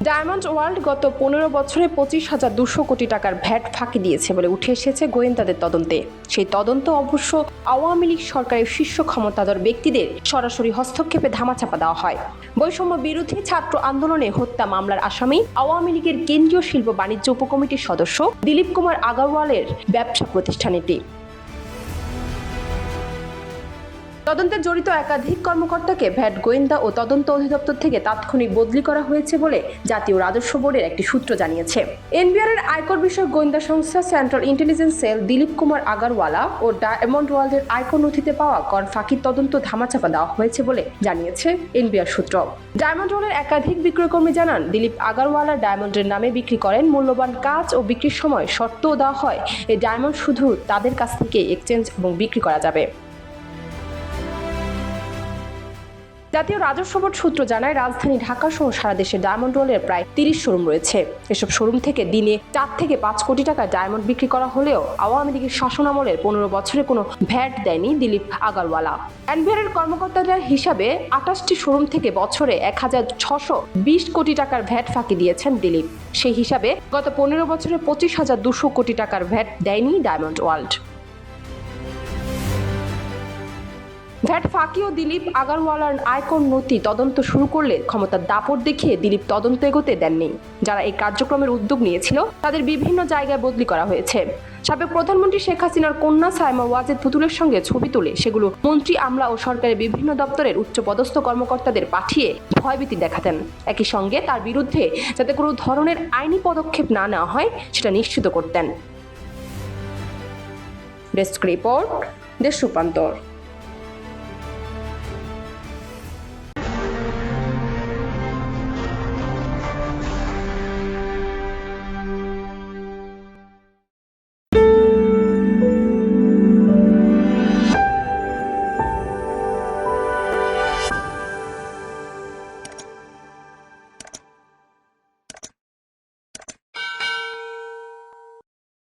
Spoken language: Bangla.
ডায়মন্ড ওয়ার্ল্ড গত 15 বছরে 25,200 কোটি টাকার ভ্যাট ফাঁকি দিয়েছে বলে উঠে এসেছে গোয়েন্দাদের তদন্তে। সেই তদন্ত অবশ্য আওয়ামী লীগ সরকারের শীর্ষ ক্ষমতাধর ব্যক্তিদের সরাসরি হস্তক্ষেপে ধামাচাপা দেওয়া হয়। বৈষম্য বিরোধী ছাত্র আন্দোলনে হত্যা মামলার আসামি আওয়ামী লীগের কেন্দ্রীয় শিল্প বাণিজ্য উপকমিটির সদস্য দিলীপ কুমার আগারওয়ালের ব্যবসা প্রতিষ্ঠান এটি। তদন্তে জড়িত একাধিক কর্মকর্তাকে ভ্যাট গোয়েন্দা ও তদন্ত অধিদপ্তর থেকে তাৎক্ষণিক বদলি করা হয়েছে বলে জাতীয় রাজস্ব বোর্ডের একটি সূত্র জানিয়েছে। এনবিআর-এর আয়কর বিষয়ক গোয়েন্দা সংস্থা central intelligence cell Dilip Kumar Agarwala ও ডায়মন্ড ওয়ার্ল্ডের আয়কর নথিতে পাওয়া কর ফাঁকির তদন্ত ধামাচাপা দেওয়া হয়েছে বলে জানিয়েছে এনবিআর সূত্র। ডায়মন্ড ওয়ার্ল্ডের একাধিক বিক্রয়কর্মী জানান, দিলীপ আগারওয়ালা ডায়মন্ডের নামে বিক্রি করেন মূল্যবান কাজ ও বিক্রির সময় শর্তও দেওয়া হয় এই ডায়মন্ড শুধু তাদের কাছ থেকে এক্সচেঞ্জ এবং বিক্রি করা যাবে। জাতীয় রাজস্ব বোর্ড সূত্র জানায়, রাজধানী ঢাকা সহ সারা দেশে ডায়মন্ড ওয়ার্ল্ডের প্রায় 30 শোরুম রয়েছে। এসব শোরুম থেকে দিনে 4 থেকে 5 কোটি টাকা ডায়মন্ড বিক্রি করা হলেও আওয়ামী লীগের শাসনামলের 15 বছরে কোনো ভ্যাট দেয়নি দিলীপ আগারওয়ালা। এনবিআর-এর কর্মকর্তাদের হিসাবে 28টি শোরুম থেকে বছরে 1,620 কোটি টাকার ভ্যাট ফাঁকি দিয়েছেন দিলীপ। সেই হিসাবে গত 15 বছরে 25,200 কোটি টাকার ভ্যাট দেয়নি ডায়মন্ড ওয়ার্ল্ড। ভ্যাট ফাঁকি ও দিলীপ আগারওয়ালার আয়কর নথি তদন্ত শুরু করলে ক্ষমতার দাপট দেখিয়ে দিলীপ তদন্ত এগোতে দেননি। যারা এই কার্যক্রমের উদ্যোগ নিয়েছিল তাদের বিভিন্ন জায়গায় বদলি করা হয়েছে। সাবেক প্রধানমন্ত্রী শেখ হাসিনার কন্যা সাইমা ওয়াজেদ পুতুলের সঙ্গে ছবি তুলে সেগুলো মন্ত্রী, আমলা ও সরকারের বিভিন্ন দপ্তরের উচ্চপদস্থ কর্মকর্তাদের পাঠিয়ে ভয়ভীতি দেখাতেন। একই সঙ্গে তার বিরুদ্ধে যাতে কোনো ধরনের আইনি পদক্ষেপ না নেওয়া হয় সেটা নিশ্চিত করতেন। ডেস্ক রিপোর্ট, দেশ রূপান্তর।